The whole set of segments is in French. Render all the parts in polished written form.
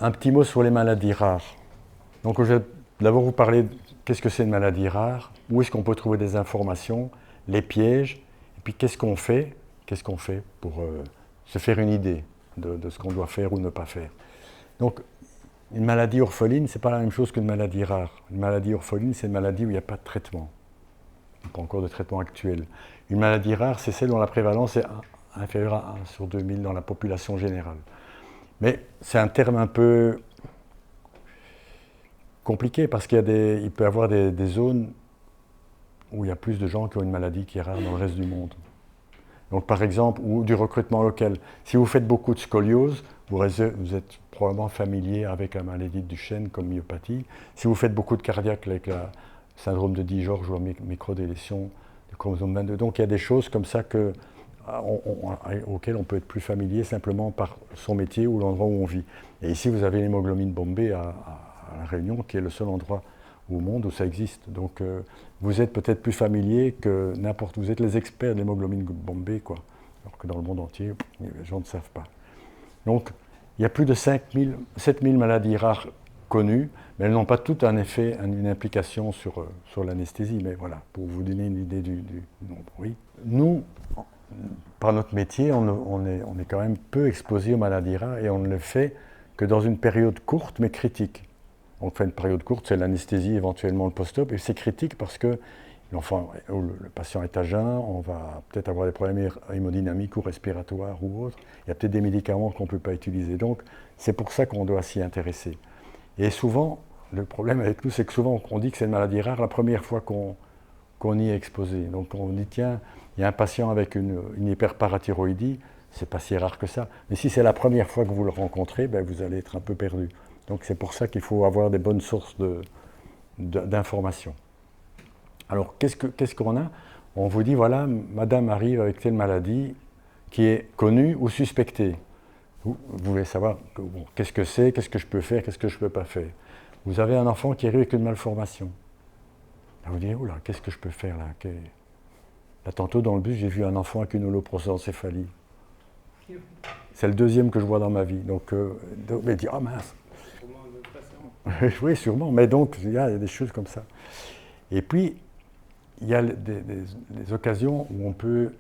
un petit mot sur les maladies rares. Donc je vais d'abord vous parler de qu'est-ce que c'est une maladie rare, où est-ce qu'on peut trouver des informations, les pièges, et puis qu'est-ce qu'on fait pour se faire une idée de ce qu'on doit faire ou ne pas faire. Donc une maladie orpheline, ce n'est pas la même chose qu'une maladie rare. Une maladie orpheline, c'est une maladie où il n'y a pas de traitement, pas encore de traitement actuel. Une maladie rare, c'est celle dont la prévalence est inférieure à 1 sur 2000 dans la population générale. Mais c'est un terme un peu compliqué parce il peut y avoir des zones où il y a plus de gens qui ont une maladie qui est rare dans le reste du monde. Donc par exemple, ou du recrutement local. Si vous faites beaucoup de scoliose, vous êtes probablement familier avec la maladie de Duchenne comme myopathie. Si vous faites beaucoup de cardiaque avec le syndrome de Dijorge ou la microdélétion du chromosome 22, donc il y a des choses comme ça auxquelles on peut être plus familier simplement par son métier ou l'endroit où on vit. Et ici, vous avez l'hémoglobine Bombay à La Réunion, qui est le seul endroit au monde où ça existe. Donc vous êtes peut-être plus familier que n'importe où. Vous êtes les experts de l'hémoglobine Bombay, quoi. Alors que dans le monde entier, les gens ne savent pas. Donc il y a plus de 7000 maladies rares connues, mais elles n'ont pas toutes un effet, une implication sur l'anesthésie. Mais voilà, pour vous donner une idée du nombre. Oui. Nous, par notre métier, on est quand même peu exposé aux maladies rares et on ne le fait que dans une période courte mais critique. On fait une période courte, c'est l'anesthésie, éventuellement le post-op, et c'est critique parce que l'enfant, le patient est à jeun, on va peut-être avoir des problèmes hémodynamiques ou respiratoires ou autres. Il y a peut-être des médicaments qu'on ne peut pas utiliser. Donc, c'est pour ça qu'on doit s'y intéresser. Et souvent, le problème avec nous, c'est que souvent, on dit que c'est une maladie rare la première fois qu'on y est exposé. Donc, on dit, tiens, il y a un patient avec une hyperparathyroïdie, c'est pas si rare que ça. Mais si c'est la première fois que vous le rencontrez, ben, vous allez être un peu perdu. Donc c'est pour ça qu'il faut avoir des bonnes sources d'informations. Alors qu'est-ce qu'on a? On vous dit, voilà, madame arrive avec telle maladie qui est connue ou suspectée. Vous voulez savoir qu'est-ce que c'est, qu'est-ce que je peux faire, qu'est-ce que je ne peux pas faire. Vous avez un enfant qui arrive avec une malformation. Là, vous dites, oula, qu'est-ce que je peux faire là? Là, tantôt dans le bus, j'ai vu un enfant avec une holoprosencéphalie. C'est le deuxième que je vois dans ma vie. Donc, mais dit, oh mince. Oui, sûrement, mais donc il y a des choses comme ça. Et puis, il y a des occasions où on peut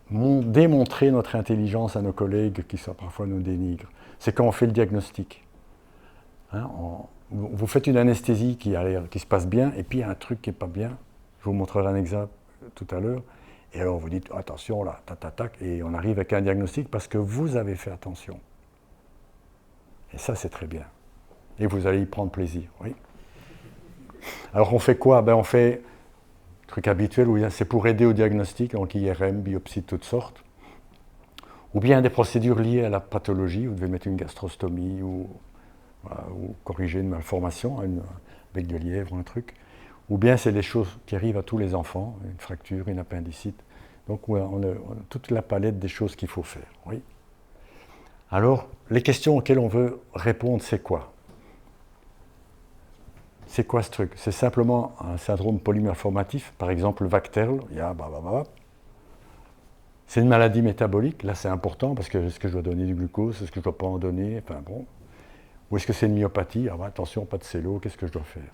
démontrer notre intelligence à nos collègues qui parfois nous dénigrent. C'est quand on fait le diagnostic. Hein, vous faites une anesthésie qui se passe bien, et puis il y a un truc qui n'est pas bien. Je vous montrerai un exemple tout à l'heure. Et alors vous dites, attention là, tac, et on arrive avec un diagnostic parce que vous avez fait attention. Et ça, c'est très bien. Et vous allez y prendre plaisir, oui. Alors, on fait quoi? On fait un truc habituel, c'est pour aider au diagnostic, donc IRM, biopsie de toutes sortes. Ou bien des procédures liées à la pathologie, vous devez mettre une gastrostomie ou corriger une malformation, un bec de lièvre ou un truc. Ou bien c'est des choses qui arrivent à tous les enfants, une fracture, une appendicite. Donc, on a toute la palette des choses qu'il faut faire, oui. Alors, les questions auxquelles on veut répondre, c'est quoi? C'est quoi ce truc? C'est simplement un syndrome polymalformatif, par exemple le VACTERL, c'est une maladie métabolique, là c'est important parce que est-ce que je dois donner du glucose, est-ce que je ne dois pas en donner, enfin bon. Ou est-ce que c'est une myopathie? Attention, pas de cello, qu'est-ce que je dois faire?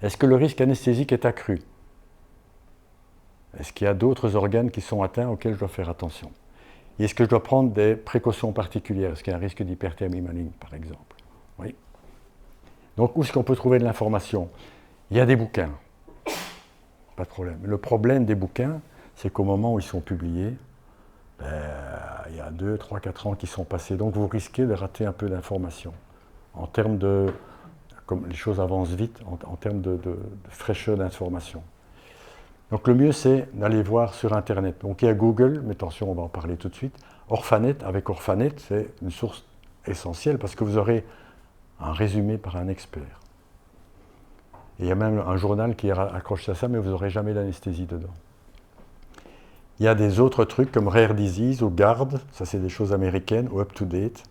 Est-ce que le risque anesthésique est accru? Est-ce qu'il y a d'autres organes qui sont atteints auxquels je dois faire attention? Et est-ce que je dois prendre des précautions particulières? Est-ce qu'il y a un risque d'hyperthermie maligne, par exemple? Oui. Donc, où est-ce qu'on peut trouver de l'information? Il y a des bouquins. Pas de problème. Le problème des bouquins, c'est qu'au moment où ils sont publiés, il y a 2, 3, 4 ans qui sont passés. Donc, vous risquez de rater un peu d'informations. En termes de... Comme les choses avancent vite, en termes de fraîcheur d'information. Donc le mieux, c'est d'aller voir sur Internet. Donc il y a Google, mais attention, on va en parler tout de suite. Orphanet, avec Orphanet, c'est une source essentielle parce que vous aurez un résumé par un expert. Et il y a même un journal qui est accroché à ça, mais vous n'aurez jamais d'anesthésie dedans. Il y a des autres trucs comme Rare Disease ou GARD, ça c'est des choses américaines, ou Up to Date.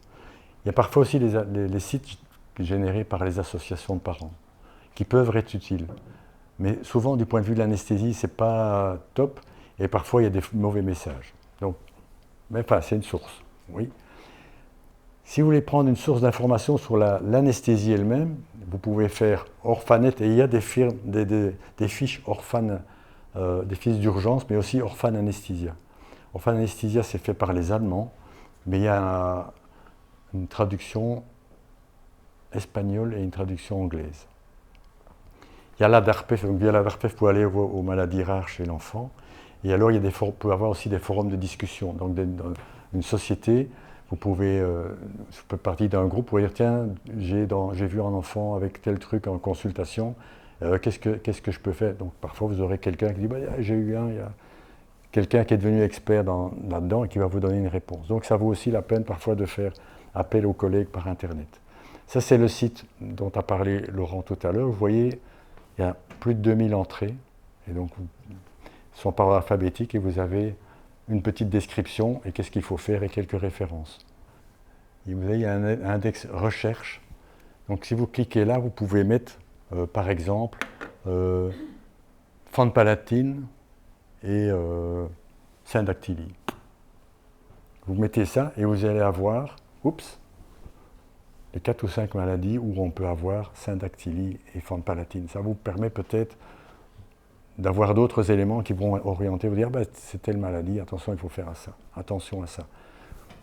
Il y a parfois aussi les sites générés par les associations de parents, qui peuvent être utiles. Mais souvent, du point de vue de l'anesthésie, c'est pas top, et parfois il y a des mauvais messages. Donc, mais enfin, c'est une source, oui. Si vous voulez prendre une source d'information sur l'anesthésie elle-même, vous pouvez faire Orphanet, et il y a des fiches Orphan, des fiches d'urgence, mais aussi Orphan Anesthesia. Orphan Anesthesia, c'est fait par les Allemands, mais il y a une traduction espagnole et une traduction anglaise. Il y a la DARPEF, donc via la DARPEF, vous pouvez aller aux maladies rares chez l'enfant. Et alors, vous pouvez avoir aussi des forums de discussion. Donc, dans une société, vous pouvez faire partie d'un groupe, vous pouvez dire, tiens, j'ai vu un enfant avec tel truc en consultation, qu'est-ce que je peux faire? Donc, parfois, vous aurez quelqu'un qui dit, bah, j'ai eu il y a quelqu'un qui est devenu expert là-dedans et qui va vous donner une réponse. Donc, ça vaut aussi la peine parfois de faire appel aux collègues par Internet. Ça, c'est le site dont a parlé Laurent tout à l'heure. Vous voyez, il y a plus de 2000 entrées, et donc ils sont par ordre alphabétique, et vous avez une petite description, et qu'est-ce qu'il faut faire, et quelques références. Et vous avez un index recherche. Donc si vous cliquez là, vous pouvez mettre, par exemple, fente palatine et syndactylie. Vous mettez ça, et vous allez avoir, les 4 ou 5 maladies où on peut avoir syndactylie et fente palatine. Ça vous permet peut-être d'avoir d'autres éléments qui vont orienter, vous dire, bah, c'est telle maladie, attention, il faut faire attention à ça.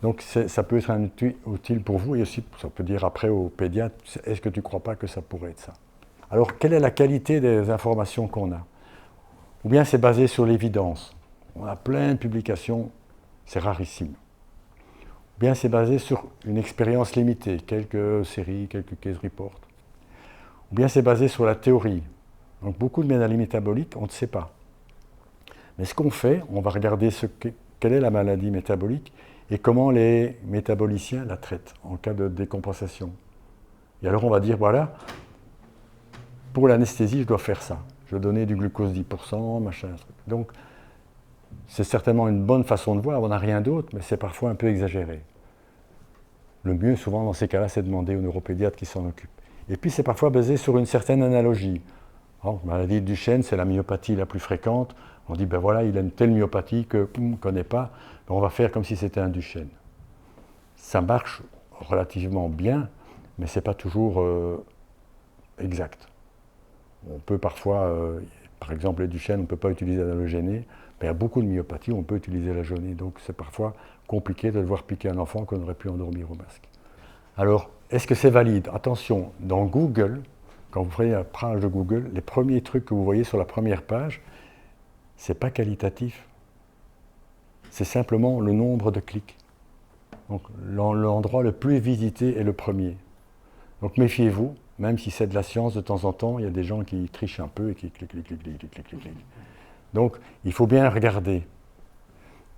Donc ça peut être un outil utile pour vous, et aussi ça peut dire après au pédiatre, est-ce que tu ne crois pas que ça pourrait être ça? Alors, quelle est la qualité des informations qu'on a? Ou bien c'est basé sur l'évidence. On a plein de publications, c'est rarissime. Ou bien c'est basé sur une expérience limitée, quelques séries, quelques case reports. Ou bien c'est basé sur la théorie. Donc beaucoup de maladies métaboliques, on ne sait pas. Mais ce qu'on fait, on va regarder quelle est la maladie métabolique et comment les métaboliciens la traitent en cas de décompensation. Et alors on va dire, voilà, pour l'anesthésie, je dois faire ça. Je dois donner du glucose 10%, machin, truc. Donc, c'est certainement une bonne façon de voir, on n'a rien d'autre, mais c'est parfois un peu exagéré. Le mieux, souvent, dans ces cas-là, c'est de demander au neuropédiatre qui s'en occupe. Et puis, c'est parfois basé sur une certaine analogie. Alors, maladie de Duchenne, c'est la myopathie la plus fréquente. On dit, ben voilà, il a une telle myopathie qu'on ne connaît pas, ben on va faire comme si c'était un Duchenne. Ça marche relativement bien, mais ce n'est pas toujours exact. On peut parfois, par exemple, les Duchenne, on ne peut pas utiliser l'allogénée, mais il y a beaucoup de myopathies où on peut utiliser la jaunée. Donc c'est parfois compliqué de devoir piquer un enfant qu'on aurait pu endormir au masque. Alors, est-ce que c'est valide? Attention, dans Google, quand vous prenez la page de Google, les premiers trucs que vous voyez sur la première page, ce n'est pas qualitatif. C'est simplement le nombre de clics. Donc l'endroit le plus visité est le premier. Donc méfiez-vous, même si c'est de la science, de temps en temps, il y a des gens qui trichent un peu et qui cliquent. Donc il faut bien regarder.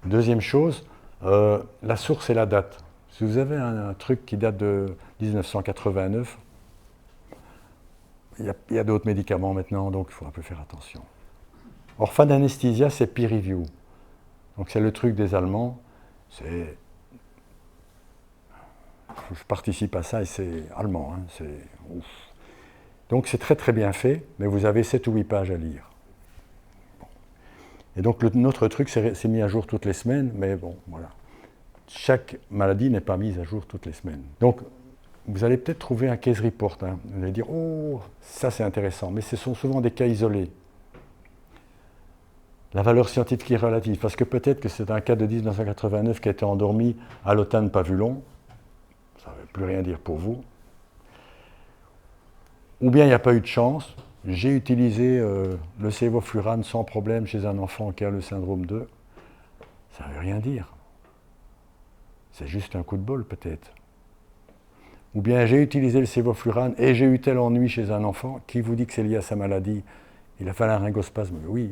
Deuxième chose, la source et la date. Si vous avez un truc qui date de 1989, il y a d'autres médicaments maintenant, donc il faut un peu faire attention. Orphan Anesthesia, c'est peer review. Donc c'est le truc des Allemands. Je participe à ça et c'est allemand. Hein, donc c'est très très bien fait, mais vous avez 7 ou 8 pages à lire. Bon. Et donc notre truc, c'est mis à jour toutes les semaines, mais bon, voilà. Chaque maladie n'est pas mise à jour toutes les semaines. Donc vous allez peut-être trouver un case report. Hein. Vous allez dire, oh, ça c'est intéressant, mais ce sont souvent des cas isolés. La valeur scientifique est relative, parce que peut-être que c'est un cas de 1989 qui a été endormi à l'automne pavulon, ça ne veut plus rien dire pour vous. Ou bien il n'y a pas eu de chance, j'ai utilisé le sévoflurane sans problème chez un enfant qui a le syndrome 2, ça ne veut rien dire. C'est juste un coup de bol peut-être. Ou bien j'ai utilisé le sévoflurane et j'ai eu tel ennui chez un enfant, qui vous dit que c'est lié à sa maladie? Il a fait un laryngospasme. Oui,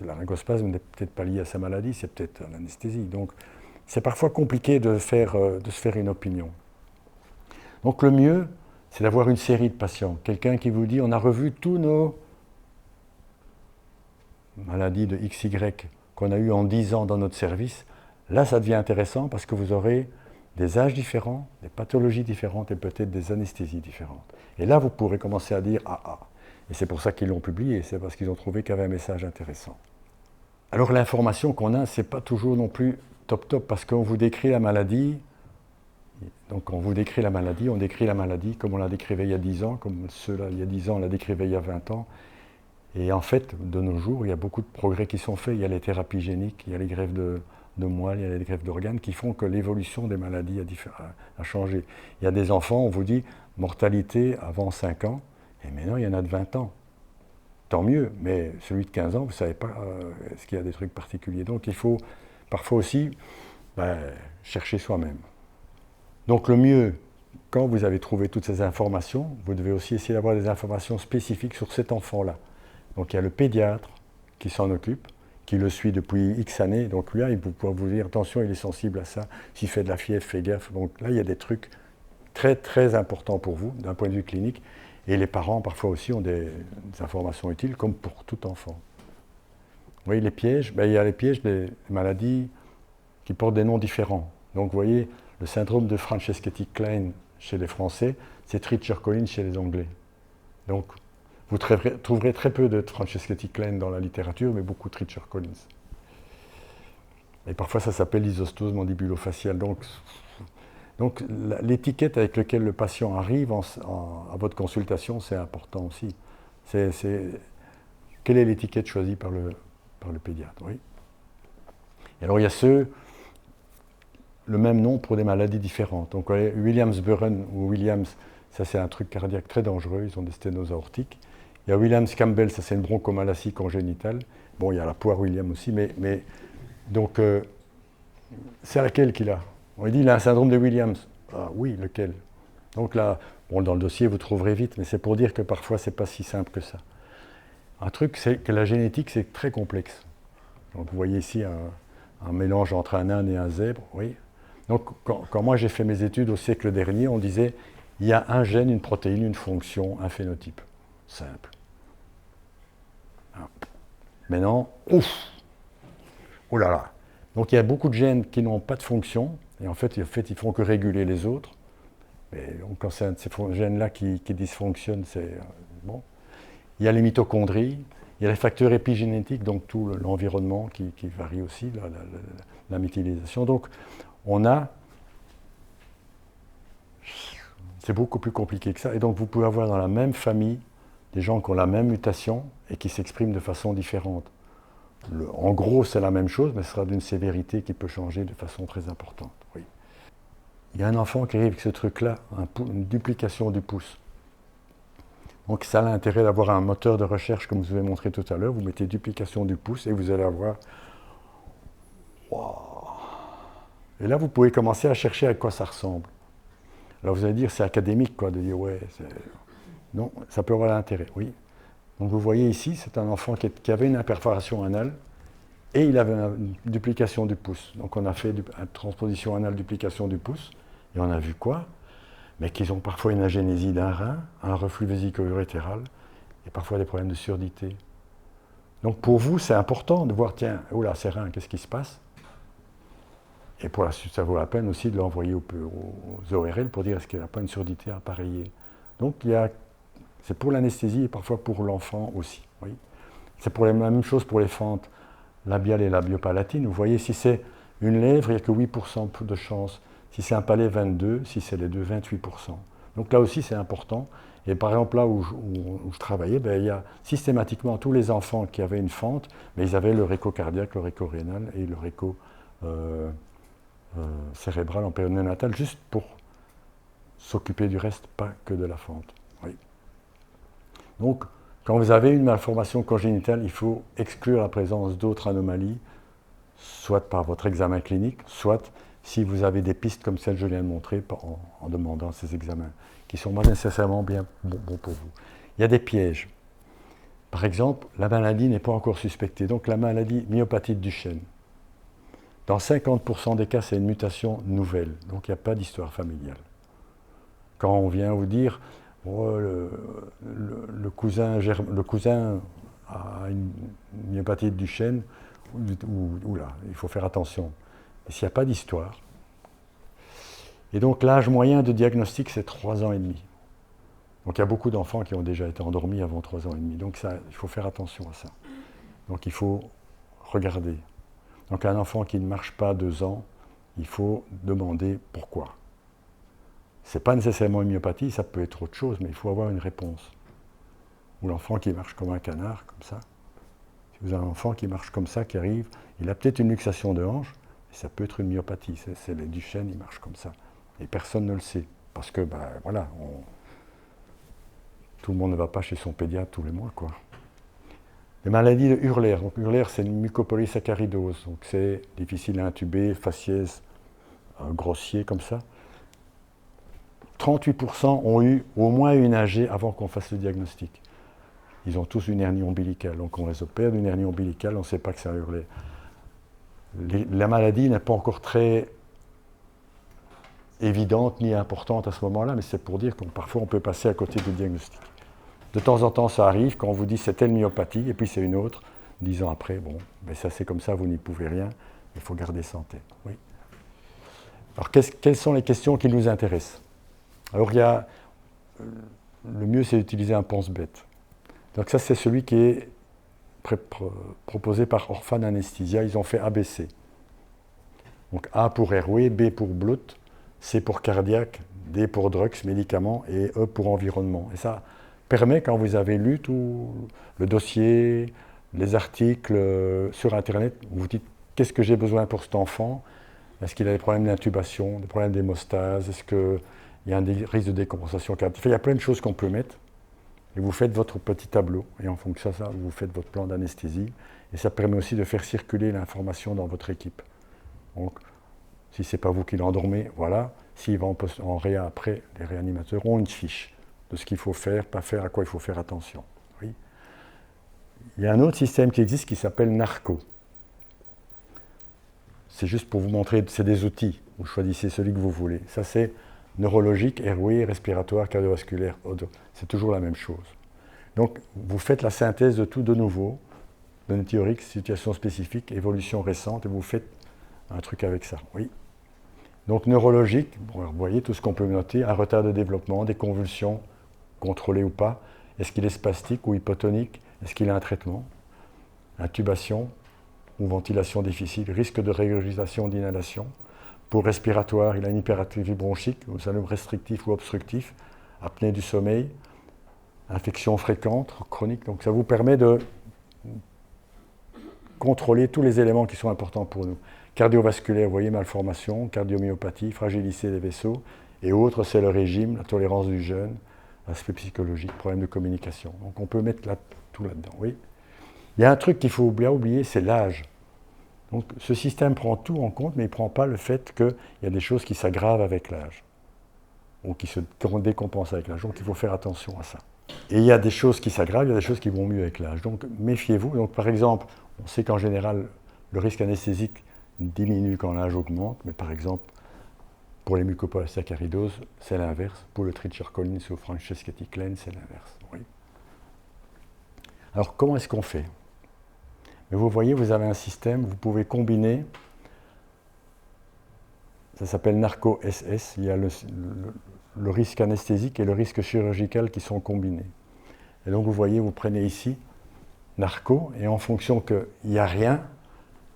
le laryngospasme n'est peut-être pas lié à sa maladie, c'est peut-être à l'anesthésie. Donc, c'est parfois compliqué de se faire une opinion. Donc, le mieux, c'est d'avoir une série de patients. Quelqu'un qui vous dit, on a revu tous nos maladies de XY qu'on a eues en 10 ans dans notre service. Là, ça devient intéressant parce que vous aurez des âges différents, des pathologies différentes et peut-être des anesthésies différentes. Et là, vous pourrez commencer à dire, Et c'est pour ça qu'ils l'ont publié, c'est parce qu'ils ont trouvé qu'il y avait un message intéressant. Alors l'information qu'on a, ce n'est pas toujours non plus top, parce qu'on vous décrit la maladie, Donc on vous décrit la maladie, on décrit la maladie comme on la décrivait il y a 10 ans, comme ceux-là il y a 10 ans on la décrivait il y a 20 ans. Et en fait, de nos jours, il y a beaucoup de progrès qui sont faits. Il y a les thérapies géniques, il y a les greffes de moelle, il y a les greffes d'organes qui font que l'évolution des maladies a changé. Il y a des enfants, on vous dit, mortalité avant 5 ans, et maintenant il y en a de 20 ans. Tant mieux, mais celui de 15 ans, vous ne savez pas est-ce qu'il y a des trucs particuliers. Donc il faut parfois aussi chercher soi-même. Donc le mieux, quand vous avez trouvé toutes ces informations, vous devez aussi essayer d'avoir des informations spécifiques sur cet enfant-là. Donc il y a le pédiatre qui s'en occupe, qui le suit depuis X années. Donc là, il peut vous dire, attention, il est sensible à ça. S'il fait de la fièvre, fais gaffe. Donc là, il y a des trucs très, très importants pour vous, d'un point de vue clinique. Et les parents, parfois aussi, ont des informations utiles, comme pour tout enfant. Vous voyez les pièges, il y a les pièges des maladies qui portent des noms différents. Donc vous voyez, le syndrome de Franceschetti-Klein chez les Français, c'est Treacher-Collins chez les Anglais. Donc, vous trouverez très peu de Franceschetti-Klein dans la littérature, mais beaucoup de Treacher-Collins. Et parfois, ça s'appelle l'isostose mandibulo-faciale. Donc l'étiquette avec laquelle le patient arrive à votre consultation, c'est important aussi. Quelle est l'étiquette choisie par le pédiatre, oui. Et alors, il y a le même nom pour des maladies différentes. Donc, Williams-Burren ou Williams, ça c'est un truc cardiaque très dangereux, ils ont des sténoses aortiques. Il y a Williams-Campbell, ça c'est une bronchomalacie congénitale. Bon, il y a la poire Williams aussi, mais donc, c'est laquelle qu'il a? On lui dit, il a un syndrome de Williams. Ah oui, lequel? Donc là, bon, dans le dossier, vous trouverez vite, mais c'est pour dire que parfois, c'est pas si simple que ça. Un truc, c'est que la génétique, c'est très complexe. Donc vous voyez ici un mélange entre un âne et un zèbre, oui. Donc quand moi j'ai fait mes études au siècle dernier, on disait, il y a un gène, une protéine, une fonction, un phénotype. Simple. Maintenant, ouf! Oh là là! Donc il y a beaucoup de gènes qui n'ont pas de fonction, et en fait ils font que réguler les autres. Mais donc, quand c'est un de ces gènes-là qui dysfonctionne, c'est bon. Il y a les mitochondries, il y a les facteurs épigénétiques, donc tout l'environnement qui varie aussi, la méthylisation. Donc c'est beaucoup plus compliqué que ça. Et donc vous pouvez avoir dans la même famille des gens qui ont la même mutation et qui s'expriment de façon différente. En gros, c'est la même chose, mais ce sera d'une sévérité qui peut changer de façon très importante. Oui. Il y a un enfant qui arrive avec ce truc-là, une duplication du pouce. Donc ça a l'intérêt d'avoir un moteur de recherche, comme je vous ai montré tout à l'heure. Vous mettez duplication du pouce et vous allez avoir... Wow. Et là, vous pouvez commencer à chercher à quoi ça ressemble. Alors vous allez dire, c'est académique, quoi, de dire, ouais, non, ça peut avoir l'intérêt, oui. Donc vous voyez ici, c'est un enfant qui avait une imperforation anale et il avait une duplication du pouce. Donc on a fait une transposition anale, duplication du pouce, et on a vu quoi? Mais qu'ils ont parfois une agénésie d'un rein, un reflux vésico-urétéral, et parfois des problèmes de surdité. Donc pour vous, c'est important de voir, tiens, oh là, ces reins, qu'est-ce qui se passe? Et pour la suite, ça vaut la peine aussi de l'envoyer aux ORL pour dire est-ce qu'il n'y a pas une surdité appareillée. Donc c'est pour l'anesthésie et parfois pour l'enfant aussi. Oui. C'est pour la même chose pour les fentes labiales et labiopalatines. Vous voyez, si c'est une lèvre, il n'y a que 8% de chance. Si c'est un palais, 22%. Si c'est les deux, 28%. Donc là aussi, c'est important. Et par exemple, là où je travaillais, il y a systématiquement tous les enfants qui avaient une fente, mais ils avaient le réco cardiaque, le réco rénal et le réco cérébral en période néonatale, juste pour s'occuper du reste, pas que de la fente. Oui. Donc, quand vous avez une malformation congénitale, il faut exclure la présence d'autres anomalies, soit par votre examen clinique, soit si vous avez des pistes comme celle que je viens de montrer en demandant ces examens, qui ne sont pas nécessairement bien bons pour vous. Il y a des pièges. Par exemple, la maladie n'est pas encore suspectée. Donc la maladie myopathie de Duchenne. Dans 50% des cas, c'est une mutation nouvelle. Donc il n'y a pas d'histoire familiale. Quand on vient vous dire oh, le cousin a une myopathie de Duchenne, là, il faut faire attention. Et s'il n'y a pas d'histoire. Et donc l'âge moyen de diagnostic, c'est 3 ans et demi. Donc il y a beaucoup d'enfants qui ont déjà été endormis avant 3 ans et demi. Donc ça, il faut faire attention à ça. Donc il faut regarder. Donc un enfant qui ne marche pas 2 ans, il faut demander pourquoi. Ce n'est pas nécessairement une myopathie, ça peut être autre chose, mais il faut avoir une réponse. Ou l'enfant qui marche comme un canard, comme ça. Si vous avez un enfant qui marche comme ça, qui arrive, il a peut-être une luxation de hanche, mais ça peut être une myopathie. C'est les Duchenne, ils marchent comme ça. Et personne ne le sait. Parce que, ben, voilà, tout le monde ne va pas chez son pédiatre tous les mois, quoi. Les maladies de Hurler. Donc, Hurler, c'est une mucopolysaccharidose. Donc, c'est difficile à intuber, faciès, grossier, comme ça. 38% ont eu au moins une AG avant qu'on fasse le diagnostic. Ils ont tous une hernie ombilicale. Donc, on les opère d'une hernie ombilicale, on ne sait pas que c'est un Hurler. La maladie n'est pas encore très évidente ni importante à ce moment-là, mais c'est pour dire que parfois on peut passer à côté du diagnostic. De temps en temps, ça arrive, quand on vous dit c'est telle myopathie, et puis c'est une autre, 10 ans après, bon, ben ça c'est comme ça, vous n'y pouvez rien, il faut garder ça en tête. Oui. Alors, quelles sont les questions qui nous intéressent? Alors, le mieux c'est d'utiliser un pense-bête. Donc ça, c'est celui qui est proposé par Orphan Anesthesia, ils ont fait ABC. Donc A pour airway, B pour blood, C pour cardiaque, D pour drugs, médicaments, et E pour environnement. Et ça permet, quand vous avez lu tout le dossier, les articles sur Internet, vous vous dites qu'est-ce que j'ai besoin pour cet enfant? Est-ce qu'il a des problèmes d'intubation, des problèmes d'hémostase? Est-ce qu'il y a un risque de décompensation cardiaque? Il y a plein de choses qu'on peut mettre. Et vous faites votre petit tableau. Et en fonction de ça, vous faites votre plan d'anesthésie. Et ça permet aussi de faire circuler l'information dans votre équipe. Donc, si ce n'est pas vous qui l'endormez, voilà. S'il va en réa après, les réanimateurs ont une fiche de ce qu'il faut faire, pas faire, à quoi il faut faire attention. Oui. Il y a un autre système qui existe qui s'appelle Narco. C'est juste pour vous montrer, c'est des outils. Vous choisissez celui que vous voulez. Ça, c'est neurologique, airway, respiratoire, cardiovasculaire. C'est toujours la même chose. Donc, vous faites la synthèse de tout de nouveau, données théoriques, situation spécifique, évolution récente, et vous faites un truc avec ça. Oui. Donc, neurologique, bon, vous voyez tout ce qu'on peut noter, un retard de développement, des convulsions, contrôlées ou pas. Est-ce qu'il est spastique ou hypotonique? Est-ce qu'il a un traitement? Intubation ou ventilation difficile, risque de régurgitation d'inhalation. Pour respiratoire, il a une hyperactivité bronchique, ou syndrome restrictif ou obstructif, apnée du sommeil, infection fréquente, chronique. Donc ça vous permet de contrôler tous les éléments qui sont importants pour nous. Cardiovasculaire, vous voyez, malformation, cardiomyopathie, fragilité des vaisseaux, et autres, c'est le régime, la tolérance du jeûne, l'aspect psychologique, problème de communication. Donc on peut mettre tout là-dedans, oui. Il y a un truc qu'il faut bien oublier, c'est l'âge. Donc ce système prend tout en compte, mais il ne prend pas le fait qu'il y a des choses qui s'aggravent avec l'âge, ou qui se décompensent avec l'âge. Donc il faut faire attention à ça. Et il y a des choses qui s'aggravent, il y a des choses qui vont mieux avec l'âge. Donc méfiez-vous. Donc par exemple, on sait qu'en général, le risque anesthésique diminue quand l'âge augmente, mais par exemple, pour les mucopolysaccharidoses, c'est l'inverse. Pour le Treacher-Collins ou Franceschetti-Klein, c'est l'inverse. Oui. Alors comment est-ce qu'on fait? Mais vous voyez, vous avez un système, vous pouvez combiner, ça s'appelle Narco-SS, il y a le risque anesthésique et le risque chirurgical qui sont combinés. Et donc vous voyez, vous prenez ici Narco, et en fonction qu'il n'y a rien,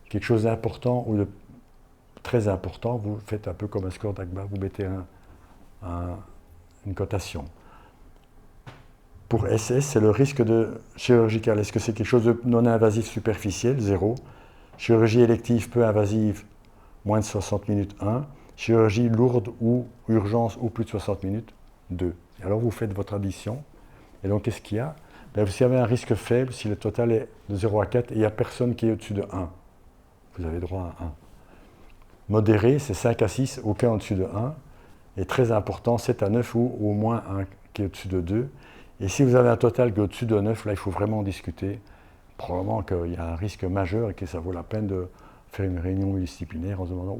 quelque chose d'important ou de très important, vous faites un peu comme un score d'Agba, vous mettez une cotation. Pour SS, c'est le risque de chirurgical. Est-ce que c'est quelque chose de non invasif superficiel? 0. Chirurgie élective peu invasive, moins de 60 minutes, 1. Chirurgie lourde ou urgence ou plus de 60 minutes, 2. Et alors vous faites votre addition. Et donc qu'est-ce qu'il y a? Bien, si vous avez un risque faible, si le total est de 0 à 4, et il n'y a personne qui est au-dessus de 1, vous avez droit à 1. Modéré, c'est 5 à 6, aucun au-dessus de 1. Et très important, 7 à 9 ou au moins 1 qui est au-dessus de 2. Et si vous avez un total qui est au-dessus de 9, là, il faut vraiment discuter. Probablement qu'il y a un risque majeur et que ça vaut la peine de faire une réunion multidisciplinaire en se demandant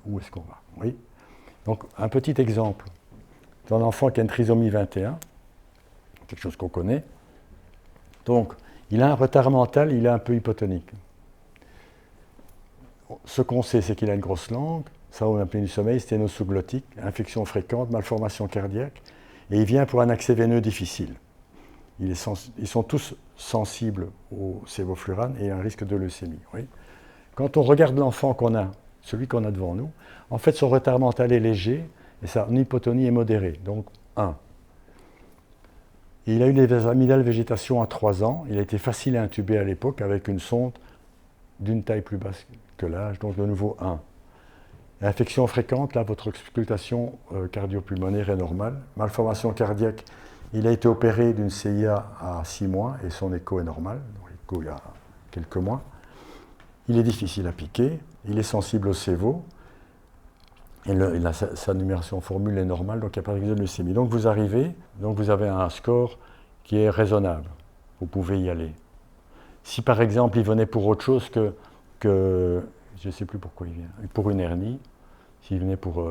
où est-ce qu'on va. Oui. Donc, un petit exemple. Dans un enfant qui a une trisomie 21, quelque chose qu'on connaît. Donc, il a un retard mental, il est un peu hypotonique. Ce qu'on sait, c'est qu'il a une grosse langue, ça on apnée du sommeil, sténose sous-glottique, infection fréquente, malformation cardiaque, et il vient pour un accès veineux difficile. Ils sont tous sensibles au sévoflurane et un risque de leucémie. Oui. Quand on regarde l'enfant qu'on a, celui qu'on a devant nous, en fait son retard mental est léger et sa hypotonie est modérée, donc 1. Il a eu les amygdales végétation à 3 ans, il a été facile à intuber à l'époque avec une sonde d'une taille plus basse que l'âge, donc de nouveau 1. Infection fréquente, là votre auscultation cardio-pulmonaire est normale. Malformation cardiaque, il a été opéré d'une CIA à 6 mois et son écho est normal, donc l'écho il y a quelques mois. Il est difficile à piquer, il est sensible au CEVO, et sa numération formule est normale, donc il n'y a pas de leucémie. Donc vous arrivez, donc vous avez un score qui est raisonnable, vous pouvez y aller. Si par exemple il venait pour autre chose que je ne sais plus pourquoi il vient, pour une hernie, s'il venait pour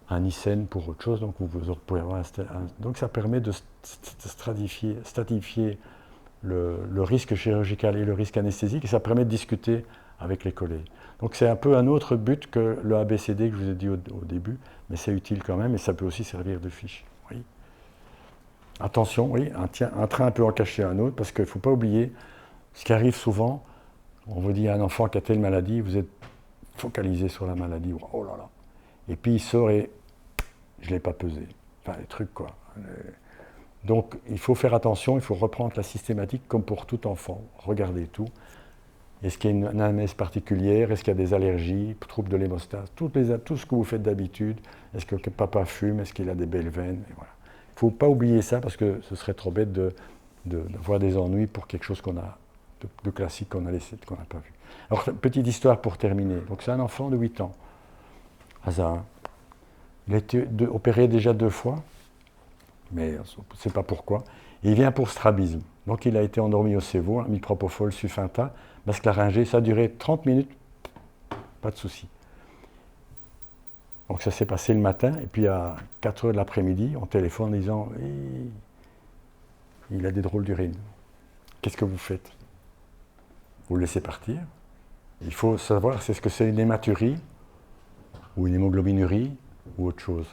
un ICEN, pour autre chose, donc vous pouvez avoir donc ça permet de stratifier le risque chirurgical et le risque anesthésique, et ça permet de discuter avec les collègues. Donc c'est un peu un autre but que le ABCD que je vous ai dit au début, mais c'est utile quand même, et ça peut aussi servir de fiche. Oui. Attention, oui, un train peut en cacher un autre, parce qu'il ne faut pas oublier, ce qui arrive souvent, on vous dit à un enfant qui a telle maladie, vous êtes focalisé sur la maladie, oh là là, et puis il sort et je ne l'ai pas pesé. Enfin, les trucs quoi. Donc il faut faire attention, il faut reprendre la systématique comme pour tout enfant. Regardez tout. Est-ce qu'il y a une anamnèse particulière? Est-ce qu'il y a des allergies, troubles de l'hémostase? Tout ce que vous faites d'habitude. Est-ce que papa fume? Est-ce qu'il a des belles veines? Et voilà. Il ne faut pas oublier ça parce que ce serait trop bête d'avoir des ennuis pour quelque chose de classique qu'on a laissé, qu'on n'a pas vu. Alors, petite histoire pour terminer. Donc c'est un enfant de 8 ans. Hasard. Il a été opéré déjà 2 fois, mais on ne sait pas pourquoi. Et il vient pour strabisme. Donc il a été endormi au CEVO, un mipropofol, Sufinta, masque laryngé, ça a duré 30 minutes, pas de souci. Donc ça s'est passé le matin, et puis à 4 heures de l'après-midi, on téléphone en disant il a des drôles d'urine. Qu'est-ce que vous faites? Vous le laissez partir. Il faut savoir c'est ce que c'est une hématurie, ou une hémoglobinurie, ou autre chose.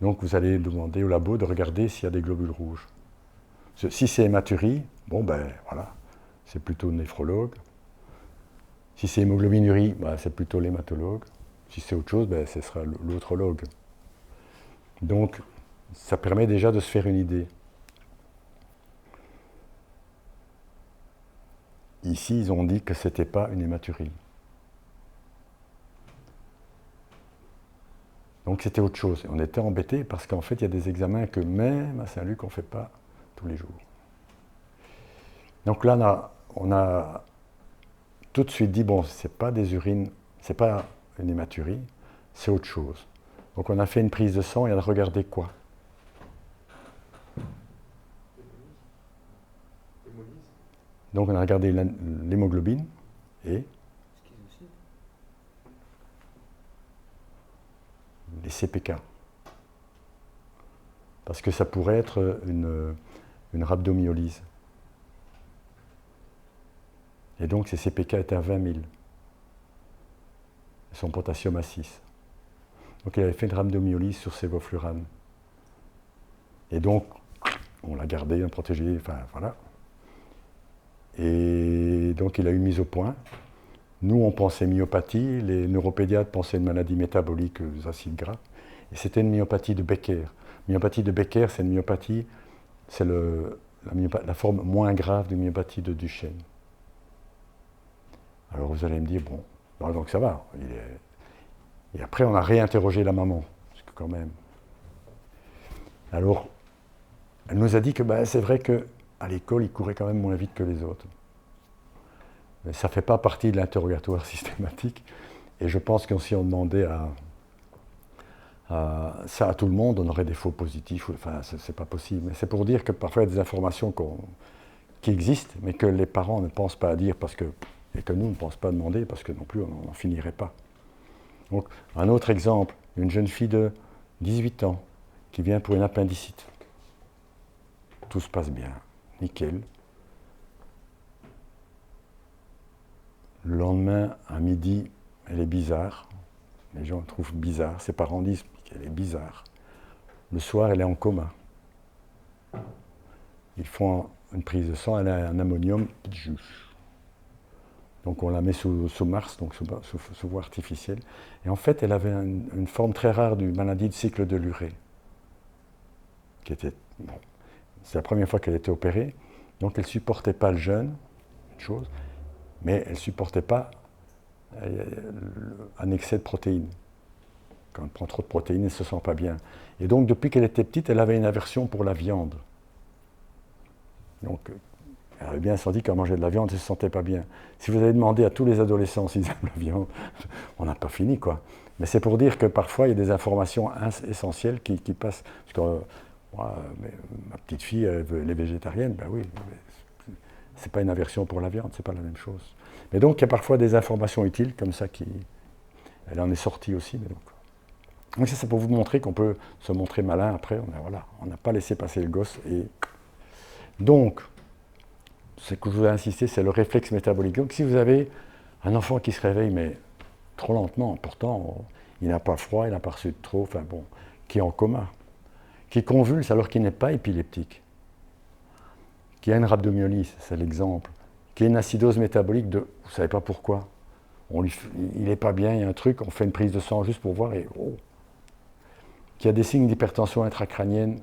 Donc vous allez demander au labo de regarder s'il y a des globules rouges. Si c'est hématurie, bon ben voilà, c'est plutôt le néphrologue. Si c'est hémoglobinurie, ben, c'est plutôt l'hématologue. Si c'est autre chose, ben, ce sera l'autrologue. Donc ça permet déjà de se faire une idée. Ici, ils ont dit que ce n'était pas une hématurie. Donc c'était autre chose. On était embêtés parce qu'en fait, il y a des examens que même à Saint-Luc, on ne fait pas tous les jours. Donc là, on a tout de suite dit, bon, ce n'est pas des urines, ce n'est pas une hématurie, c'est autre chose. Donc on a fait une prise de sang et on a regardé quoi? Donc on a regardé l'hémoglobine et les CPK. Parce que ça pourrait être une rhabdomyolyse. Et donc ces CPK étaient à 20 000. Son potassium à 6. Donc il avait fait une rhabdomyolyse sur sévoflurane. Et donc, on l'a gardé, on l'a protégé, enfin voilà. Et donc il a eu mise au point. Nous, on pensait myopathie, les neuropédiatres pensaient une maladie métabolique aux acides gras. Et c'était une myopathie de Becker. Myopathie de Becker, c'est une myopathie, c'est la forme moins grave de myopathie de Duchenne. Alors vous allez me dire, bon, donc ça va. Et après, on a réinterrogé la maman, parce que quand même. Alors, elle nous a dit que c'est vrai qu'à l'école, il courait quand même moins vite que les autres. Mais ça ne fait pas partie de l'interrogatoire systématique. Et je pense que si on demandait ça à tout le monde, on aurait des faux positifs. Enfin, c'est pas possible. Mais c'est pour dire que parfois, il y a des informations qui existent, mais que les parents ne pensent pas à dire et que nous ne pensons pas à demander parce que non plus, on n'en finirait pas. Donc, un autre exemple, une jeune fille de 18 ans qui vient pour une appendicite. Tout se passe bien, nickel. Le lendemain, à midi, elle est bizarre. Les gens la trouvent bizarre. Ses parents disent qu'elle est bizarre. Le soir, elle est en coma. Ils font une prise de sang, elle a un ammonium. Donc on la met sous Mars, donc sous voie artificielle. Et en fait, elle avait une forme très rare d'une maladie de cycle de l'urée. Qui était, bon, c'est la première fois qu'elle était opérée. Donc elle ne supportait pas le jeûne, une chose, mais elle ne supportait pas un excès de protéines. Quand elle prend trop de protéines, elle ne se sent pas bien. Et donc depuis qu'elle était petite, elle avait une aversion pour la viande. Donc elle avait bien senti qu'elle mangeait de la viande, elle ne se sentait pas bien. Si vous avez demandé à tous les adolescents s'ils aiment la viande, on n'a pas fini, quoi. Mais c'est pour dire que parfois, il y a des informations essentielles qui passent. Parce que moi, ma petite fille, elle est végétarienne, ben oui, c'est pas une aversion pour la viande, c'est pas la même chose. Mais donc, il y a parfois des informations utiles comme ça qui... Elle en est sortie aussi, mais donc ça, c'est pour vous montrer qu'on peut se montrer malin après. On n'a pas laissé passer le gosse. Et donc, ce que je voudrais insister, c'est le réflexe métabolique. Donc, si vous avez un enfant qui se réveille, mais trop lentement, pourtant, il n'a pas froid, il n'a pas reçu de trop, enfin bon, qui est en coma, qui convulse alors qu'il n'est pas épileptique, qui a une rhabdomyolyse, c'est l'exemple, qui a une acidose métabolique de, vous ne savez pas pourquoi, il n'est pas bien, il y a un truc, on fait une prise de sang juste pour voir, et oh, qui a des signes d'hypertension intracrânienne,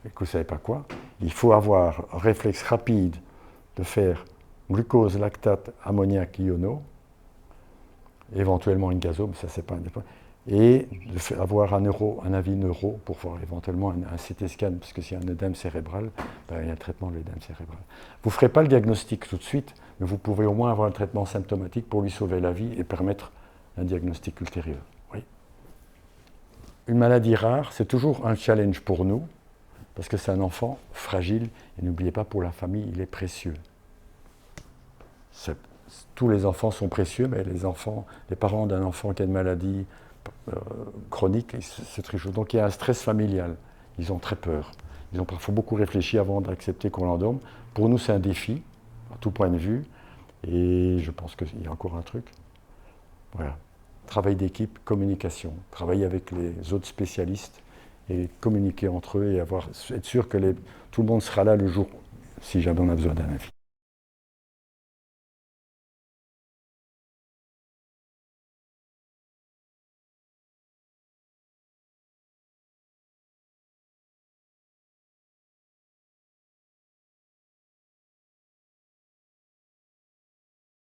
et que vous ne savez pas quoi, il faut avoir un réflexe rapide de faire glucose, lactate, ammoniac, iono, éventuellement une gazo, mais ça c'est pas un des points, et avoir un avis neuro pour voir éventuellement un CT scan, parce que s'il y a un œdème cérébral, ben, il y a un traitement de l'œdème cérébral. Vous ne ferez pas le diagnostic tout de suite, mais vous pouvez au moins avoir un traitement symptomatique pour lui sauver la vie et permettre un diagnostic ultérieur. Oui. Une maladie rare, c'est toujours un challenge pour nous, parce que c'est un enfant fragile, et n'oubliez pas, pour la famille, il est précieux. Tous les enfants sont précieux, mais les parents d'un enfant qui a une maladie chronique, c'est très chaud. Donc il y a un stress familial. Ils ont très peur. Ils ont parfois beaucoup réfléchi avant d'accepter qu'on l'endorme. Pour nous, c'est un défi, à tout point de vue. Et je pense qu'il y a encore un truc. Voilà. Travail d'équipe, communication. Travailler avec les autres spécialistes et communiquer entre eux et être sûr que tout le monde sera là le jour si jamais on a besoin d'un avis.